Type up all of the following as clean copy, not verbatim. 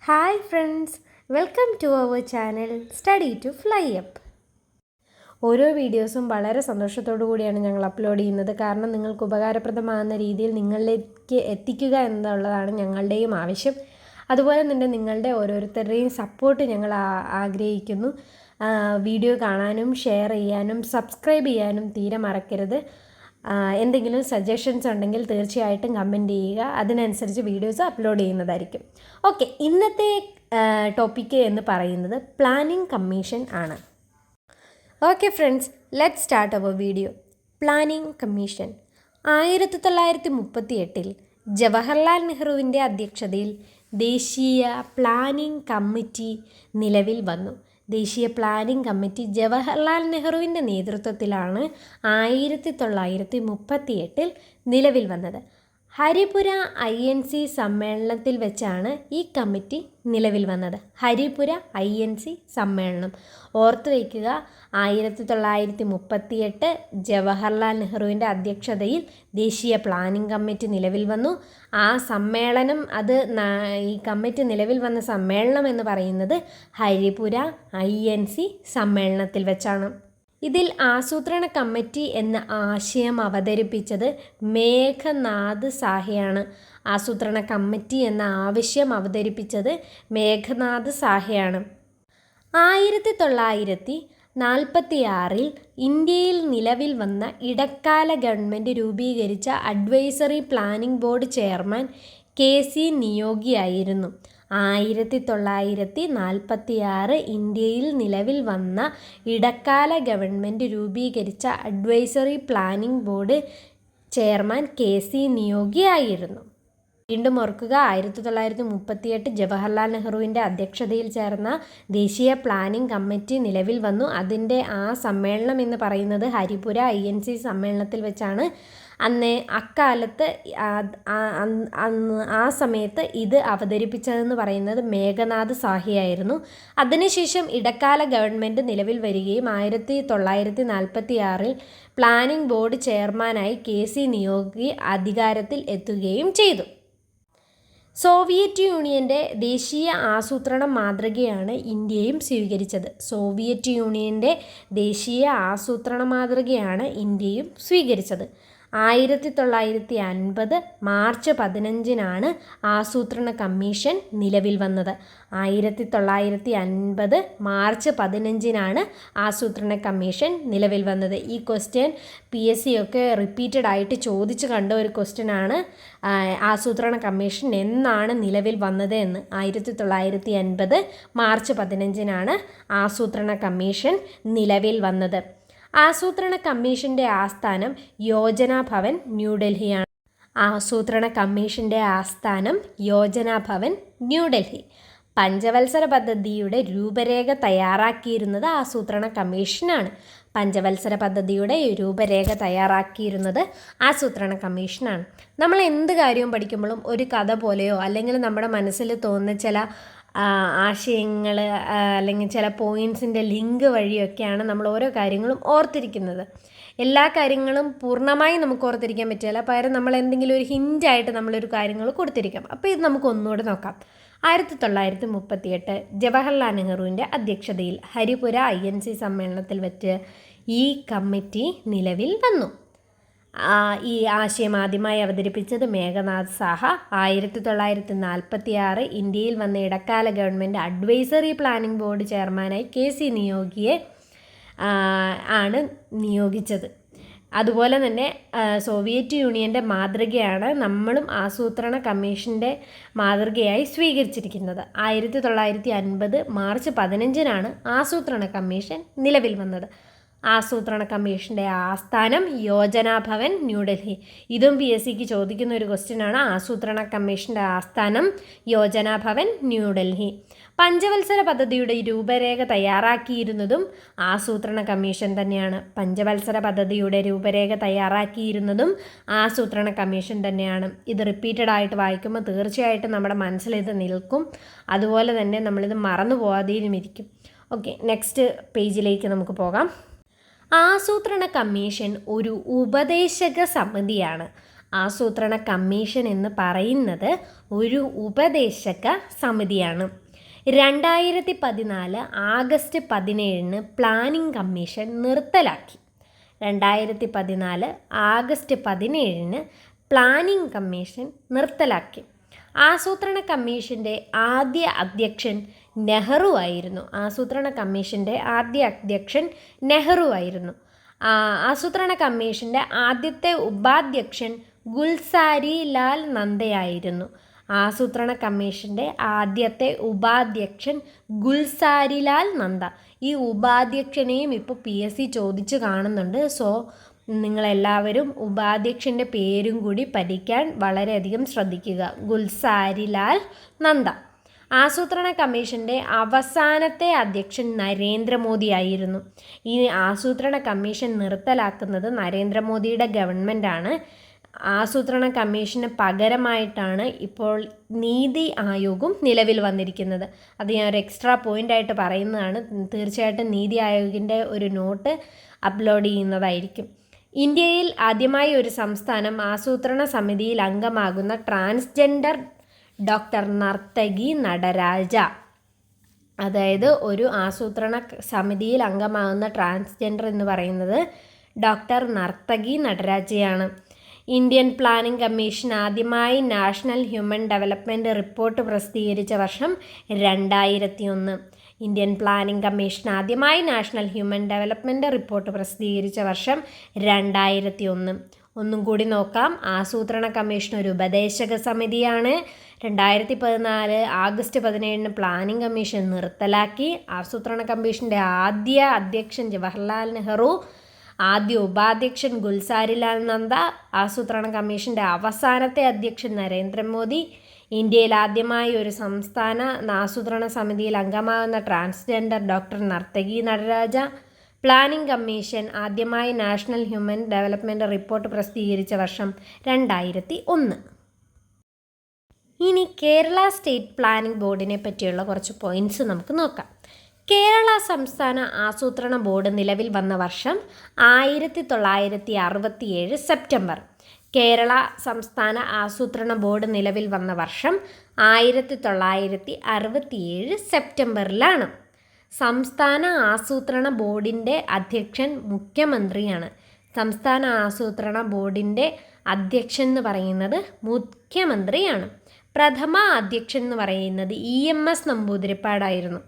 Hi friends, welcome to our channel study to fly up. ഓരോ വീഡിയോസും വളരെ സന്തോഷത്തോടു കൂടിയാണ് ഞങ്ങൾ അപ്ലോഡ് ചെയ്യുന്നത്. കാരണം നിങ്ങൾക്ക് ഉപകാരപ്രദമാകുന്ന രീതിയിൽ നിങ്ങളിലേക്ക് എത്തിക്കുക എന്നുള്ളതാണ് ഞങ്ങളുടെയും ആവശ്യം. അതുപോലെ തന്നെ നിങ്ങളുടെ ഓരോരുത്തരുടെയും സപ്പോർട്ട് ഞങ്ങൾ ആഗ്രഹിക്കുന്നു. വീഡിയോ കാണാനും ഷെയർ ചെയ്യാനും സബ്സ്ക്രൈബ് ചെയ്യാനും തീരെ മറക്കരുത്. എന്തെങ്കിലും സജഷൻസ് ഉണ്ടെങ്കിൽ തീർച്ചയായിട്ടും കമൻറ്റ് ചെയ്യുക. അതിനനുസരിച്ച് വീഡിയോസ് അപ്ലോഡ് ചെയ്യുന്നതായിരിക്കും. ഓക്കെ, ഇന്നത്തെ ടോപ്പിക്ക് എന്ന് പറയുന്നത് പ്ലാനിംഗ് കമ്മീഷൻ ആണ്. Okay friends, let's start our video. Planning commission 1938 Jawaharlal നെഹ്റുവിൻ്റെ അധ്യക്ഷതയിൽ ദേശീയ പ്ലാനിംഗ് കമ്മിറ്റി നിലവിൽ വന്നു. ദേശീയ പ്ലാനിംഗ് കമ്മിറ്റി ജവഹർലാൽ നെഹ്റുവിൻ്റെ നേതൃത്വത്തിലാണ് 1938 നിലവിൽ വന്നത്. ഹരിപുര INC സമ്മേളനത്തിൽ വെച്ചാണ് ഈ കമ്മിറ്റി നിലവിൽ വന്നത്. ഹരിപുര INC സമ്മേളനം ഓർത്തു വയ്ക്കുക. 1938 ജവഹർലാൽ നെഹ്റുവിൻ്റെ അധ്യക്ഷതയിൽ ദേശീയ പ്ലാനിംഗ് കമ്മിറ്റി നിലവിൽ വന്നു. ആ സമ്മേളനം ഈ കമ്മിറ്റി നിലവിൽ വന്ന സമ്മേളനം എന്ന് പറയുന്നത് ഹരിപുര INC സമ്മേളനത്തിൽ വെച്ചാണ്. ഇതിൽ ആസൂത്രണ കമ്മിറ്റി എന്ന ആശയം അവതരിപ്പിച്ചത് മേഘനാഥ് സാഹയാണ്. ആസൂത്രണ കമ്മിറ്റി എന്ന ആവശ്യം അവതരിപ്പിച്ചത് മേഘനാഥ് സാഹയാണ്. 1946 ഇന്ത്യയിൽ നിലവിൽ വന്ന ഇടക്കാല ഗവൺമെൻറ് രൂപീകരിച്ച advisory planning board chairman KC നിയോഗിയായിരുന്നു. 1946 ഇന്ത്യയിൽ നിലവിൽ വന്ന ഇടക്കാല ഗവൺമെൻറ് രൂപീകരിച്ച advisory planning board chairman KC നിയോഗിയായിരുന്നു. വീണ്ടും ഓർക്കുക, 1938 ജവഹർലാൽ നെഹ്റുവിൻ്റെ അധ്യക്ഷതയിൽ ചേർന്ന ദേശീയ പ്ലാനിംഗ് കമ്മിറ്റി നിലവിൽ വന്നു. അതിൻ്റെ ആ സമ്മേളനം എന്ന് പറയുന്നത് ഹരിപുര INC സമ്മേളനത്തിൽ വെച്ചാണ്. അക്കാലത്ത് ആ സമയത്ത് ഇത് അവതരിപ്പിച്ചതെന്ന് പറയുന്നത് മേഘനാഥ് സാഹയായിരുന്നു. അതിനുശേഷം ഇടക്കാല ഗവൺമെൻറ് നിലവിൽ വരികയും 1946 പ്ലാനിംഗ് ബോർഡ് ചെയർമാനായി KC നിയോഗി അധികാരത്തിൽ എത്തുകയും ചെയ്തു. സോവിയറ്റ് യൂണിയൻ്റെ ദേശീയ ആസൂത്രണ മാതൃകയാണ് ഇന്ത്യയും സ്വീകരിച്ചത്. സോവിയറ്റ് യൂണിയൻ്റെ ദേശീയ ആസൂത്രണ മാതൃകയാണ് ഇന്ത്യയും സ്വീകരിച്ചത്. 1950 മാർച്ച് 15 ആസൂത്രണ കമ്മീഷൻ നിലവിൽ വന്നത്. 1950 മാർച്ച് 15 ആസൂത്രണ കമ്മീഷൻ നിലവിൽ വന്നത്. ഈ ക്വസ്റ്റ്യൻ PSC ഒക്കെ റിപ്പീറ്റഡ് ആയിട്ട് ചോദിച്ചു കണ്ട ഒരു ക്വസ്റ്റ്യനാണ്. ആസൂത്രണ കമ്മീഷൻ എന്നാണ് നിലവിൽ വന്നത് എന്ന്. 1950 മാർച്ച് 15 ആസൂത്രണ കമ്മീഷൻ നിലവിൽ വന്നത്. ആസൂത്രണ കമ്മീഷൻ്റെ ആസ്ഥാനം യോജന ഭവൻ ന്യൂഡൽഹിയാണ്. ആസൂത്രണ കമ്മീഷൻ്റെ ആസ്ഥാനം യോജന ഭവൻ ന്യൂഡൽഹി. പഞ്ചവത്സര പദ്ധതിയുടെ രൂപരേഖ തയ്യാറാക്കിയിരുന്നത് ആസൂത്രണ കമ്മീഷനാണ്. പഞ്ചവത്സര പദ്ധതിയുടെ രൂപരേഖ തയ്യാറാക്കിയിരുന്നത് ആസൂത്രണ കമ്മീഷനാണ്. നമ്മൾ എന്ത് കാര്യവും പഠിക്കുമ്പോഴും ഒരു കഥ പോലെയോ അല്ലെങ്കിൽ നമ്മുടെ മനസ്സിൽ തോന്നുന്ന ചില ആശയങ്ങൾ അല്ലെങ്കിൽ ചില പോയിൻറ്റ്സിൻ്റെ ലിങ്ക് വഴിയൊക്കെയാണ് നമ്മൾ ഓരോ കാര്യങ്ങളും ഓർത്തിരിക്കുന്നത്. എല്ലാ കാര്യങ്ങളും പൂർണ്ണമായി നമുക്ക് ഓർത്തിരിക്കാൻ പറ്റില്ല. പകരം നമ്മൾ എന്തെങ്കിലും ഒരു ഹിൻ്റായിട്ട് നമ്മളൊരു കാര്യങ്ങൾ കൊടുത്തിരിക്കാം. അപ്പോൾ ഇത് നമുക്ക് ഒന്നുകൂടെ നോക്കാം. 1938 ജവഹർലാൽ നെഹ്റുവിൻ്റെ അധ്യക്ഷതയിൽ ഹരിപുര INC സമ്മേളനത്തിൽ വെച്ച് ഈ കമ്മിറ്റി നിലവിൽ വന്നു. ഈ ആശയം ആദ്യമായി അവതരിപ്പിച്ചത് മേഘനാഥ് സാഹ. 1946 ഇന്ത്യയിൽ വന്ന ഇടക്കാല ഗവൺമെൻറ് അഡ്വൈസറി പ്ലാനിംഗ് ബോർഡ് ചെയർമാനായി KC നിയോഗിയെ ആണ് നിയോഗിച്ചത്. അതുപോലെ തന്നെ സോവിയറ്റ് യൂണിയൻ്റെ മാതൃകയാണ് നമ്മളും ആസൂത്രണ കമ്മീഷൻ്റെ മാതൃകയായി സ്വീകരിച്ചിരിക്കുന്നത്. 1950 മാർച്ച് 15 ആസൂത്രണ കമ്മീഷൻ നിലവിൽ വന്നത്. ആസൂത്രണ കമ്മീഷൻ്റെ ആസ്ഥാനം യോജന ഭവൻ ന്യൂഡൽഹി. ഇതും PSCക്ക് ചോദിക്കുന്ന ഒരു ക്വസ്റ്റ്യനാണ്. ആസൂത്രണ കമ്മീഷൻ്റെ ആസ്ഥാനം യോജന ഭവൻ ന്യൂഡൽഹി. പഞ്ചവത്സര പദ്ധതിയുടെ രൂപരേഖ തയ്യാറാക്കിയിരുന്നതും ആസൂത്രണ കമ്മീഷൻ തന്നെയാണ്. പഞ്ചവത്സര പദ്ധതിയുടെ രൂപരേഖ തയ്യാറാക്കിയിരുന്നതും ആസൂത്രണ കമ്മീഷൻ തന്നെയാണ്. ഇത് റിപ്പീറ്റഡ് ആയിട്ട് വായിക്കുമ്പോൾ തീർച്ചയായിട്ടും നമ്മുടെ മനസ്സിൽ ഇത് നിൽക്കും. അതുപോലെ തന്നെ നമ്മളിത് മറന്നു പോകാതെയും ഇരിക്കും. ഓക്കെ, നെക്സ്റ്റ് പേജിലേക്ക് നമുക്ക് പോകാം. ആസൂത്രണ കമ്മീഷൻ ഒരു ഉപദേശക സമിതിയാണ്. ആസൂത്രണ കമ്മീഷൻ എന്ന് പറയുന്നത് ഒരു ഉപദേശക സമിതിയാണ്. 2014 ആഗസ്റ്റ് 17 പ്ലാനിംഗ് കമ്മീഷൻ നിർത്തലാക്കി. 2014 ആഗസ്റ്റ് 17 പ്ലാനിംഗ് കമ്മീഷൻ നിർത്തലാക്കി. ആസൂത്രണ കമ്മീഷൻ്റെ ആദ്യ അധ്യക്ഷൻ നെഹ്റു ആയിരുന്നു. ആസൂത്രണ കമ്മീഷൻ്റെ ആദ്യ അധ്യക്ഷൻ നെഹ്റു ആയിരുന്നു. ആസൂത്രണ കമ്മീഷൻ്റെ ആദ്യത്തെ ഉപാധ്യക്ഷൻ ഗുൽസാരി ലാൽ നന്ദയായിരുന്നു. ആസൂത്രണ കമ്മീഷൻ്റെ ആദ്യത്തെ ഉപാധ്യക്ഷൻ ഗുൽസാരിലാൽ നന്ദ. ഈ ഉപാധ്യക്ഷനെയും ഇപ്പോൾ PSC ചോദിച്ച് കാണുന്നുണ്ട്. സോ നിങ്ങളെല്ലാവരും ഉപാധ്യക്ഷൻ്റെ പേരും കൂടി പഠിക്കാൻ വളരെയധികം ശ്രദ്ധിക്കുക. ഗുൽസാരിലാൽ നന്ദ. ആസൂത്രണ കമ്മീഷൻ്റെ അവസാനത്തെ അധ്യക്ഷൻ നരേന്ദ്രമോദി ആയിരുന്നു. ഈ ആസൂത്രണ കമ്മീഷൻ നിർത്തലാക്കുന്നത് നരേന്ദ്രമോദിയുടെ ഗവൺമെൻറ്റാണ്. ആസൂത്രണ കമ്മീഷന് പകരമായിട്ടാണ് ഇപ്പോൾ നീതി ആയോഗും നിലവിൽ വന്നിരിക്കുന്നത്. അത് ഞാൻ ഒരു എക്സ്ട്രാ പോയിൻ്റായിട്ട് പറയുന്നതാണ്. തീർച്ചയായിട്ടും നീതി ആയോഗിൻ്റെ ഒരു നോട്ട് അപ്ലോഡ് ചെയ്യുന്നതായിരിക്കും. ഇന്ത്യയിൽ ആദ്യമായി ഒരു സംസ്ഥാനം ആസൂത്രണ സമിതിയിൽ അംഗമാകുന്ന ട്രാൻസ്ജെൻഡർ ഡോക്ടർ നർത്തകി നടരാജ. അതായത് ഒരു ആസൂത്രണ സമിതിയിൽ അംഗമാകുന്ന ട്രാൻസ്ജെൻഡർ എന്ന് പറയുന്നത് ഡോക്ടർ നർത്തകി നടരാജയാണ്. ഇന്ത്യൻ പ്ലാനിംഗ് കമ്മീഷൻ ആദ്യമായി നാഷണൽ ഹ്യൂമൻ ഡെവലപ്മെൻറ്റ് റിപ്പോർട്ട് പ്രസിദ്ധീകരിച്ച വർഷം 2001. ഇന്ത്യൻ പ്ലാനിംഗ് കമ്മീഷൻ ആദ്യമായി നാഷണൽ ഹ്യൂമൻ ഡെവലപ്മെൻറ്റ് റിപ്പോർട്ട് പ്രസിദ്ധീകരിച്ച വർഷം 2001. ഒന്നും കൂടി നോക്കാം. ആസൂത്രണ കമ്മീഷൻ ഒരു ഉപദേശക സമിതിയാണ്. 2014 ആഗസ്റ്റ് 17 പ്ലാനിംഗ് കമ്മീഷൻ നിർത്തലാക്കി. ആസൂത്രണ കമ്മീഷൻ്റെ ആദ്യ അധ്യക്ഷൻ ജവഹർലാൽ നെഹ്റു, ആദ്യ ഉപാധ്യക്ഷൻ ഗുൽസാരിലാൽ നന്ദ, ആസൂത്രണ കമ്മീഷൻ്റെ അവസാനത്തെ അധ്യക്ഷൻ നരേന്ദ്രമോദി, ഇന്ത്യയിൽ ആദ്യമായി ഒരു സംസ്ഥാന ആസൂത്രണ സമിതിയിൽ അംഗമാകുന്ന ട്രാൻസ്ജെൻഡർ ഡോക്ടർ നർത്തകി നടരാജ, പ്ലാനിംഗ് കമ്മീഷൻ ആദ്യമായി നാഷണൽ ഹ്യൂമൻ ഡെവലപ്മെൻറ്റ് റിപ്പോർട്ട് പ്രസിദ്ധീകരിച്ച വർഷം 2001. ഇനി കേരള സ്റ്റേറ്റ് പ്ലാനിംഗ് ബോർഡിനെ പറ്റിയുള്ള കുറച്ച് പോയിൻറ്റ്സ് നമുക്ക് നോക്കാം. കേരള സംസ്ഥാന ആസൂത്രണ ബോർഡ് നിലവിൽ വന്ന വർഷം 1967 സെപ്റ്റംബർ. കേരള സംസ്ഥാന ആസൂത്രണ ബോർഡ് നിലവിൽ വന്ന വർഷം 1967 സെപ്റ്റംബറിലാണ്. സംസ്ഥാന ആസൂത്രണ ബോർഡിൻ്റെ അധ്യക്ഷൻ മുഖ്യമന്ത്രിയാണ്. സംസ്ഥാന ആസൂത്രണ ബോർഡിൻ്റെ അധ്യക്ഷൻ എന്ന് പറയുന്നത് മുഖ്യമന്ത്രിയാണ്. പ്രഥമ അധ്യക്ഷൻ എന്ന് പറയുന്നത് EMS നമ്പൂതിരിപ്പാടായിരുന്നു.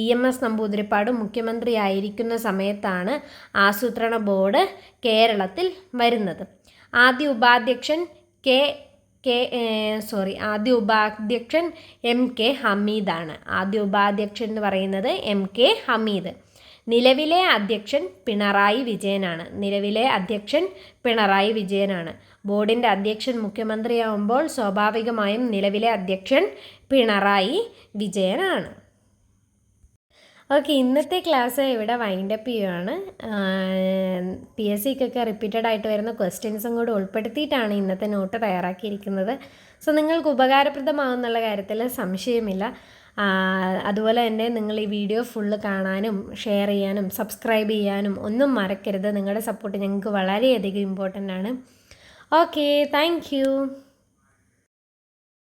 EMS നമ്പൂതിരിപ്പാട് മുഖ്യമന്ത്രി ആയിരിക്കുന്ന സമയത്താണ് ആസൂത്രണ ബോർഡ് കേരളത്തിൽ വരുന്നത്. ആദ്യ ഉപാധ്യക്ഷൻ MK ഹമീദാണ്. ആദ്യ ഉപാധ്യക്ഷൻ എന്ന് പറയുന്നത് MK ഹമീദ്. നിലവിലെ അധ്യക്ഷൻ പിണറായി വിജയനാണ്. ബോർഡിൻ്റെ അധ്യക്ഷൻ മുഖ്യമന്ത്രിയാവുമ്പോൾ സ്വാഭാവികമായും നിലവിലെ അധ്യക്ഷൻ പിണറായി വിജയനാണ്. ഓക്കെ, ഇന്നത്തെ ക്ലാസ് ഇവിടെ വൈൻഡപ്പ് ചെയ്യുകയാണ്. PSCക്കൊക്കെ റിപ്പീറ്റഡ് ആയിട്ട് വരുന്ന ക്വസ്റ്റ്യൻസും കൂടി ഉൾപ്പെടുത്തിയിട്ടാണ് ഇന്നത്തെ നോട്ട് തയ്യാറാക്കിയിരിക്കുന്നത്. സോ നിങ്ങൾക്ക് ഉപകാരപ്രദമാകുന്നുള്ള കാര്യത്തിൽ സംശയമില്ല. അതുപോലെ തന്നെ നിങ്ങൾ ഈ വീഡിയോ ഫുള്ള് കാണാനും ഷെയർ ചെയ്യാനും സബ്സ്ക്രൈബ് ചെയ്യാനും ഒന്നും മറക്കരുത്. നിങ്ങളുടെ സപ്പോർട്ട് ഞങ്ങൾക്ക് വളരെയധികം ഇമ്പോർട്ടൻ്റ് ആണ്. Okay, thank you.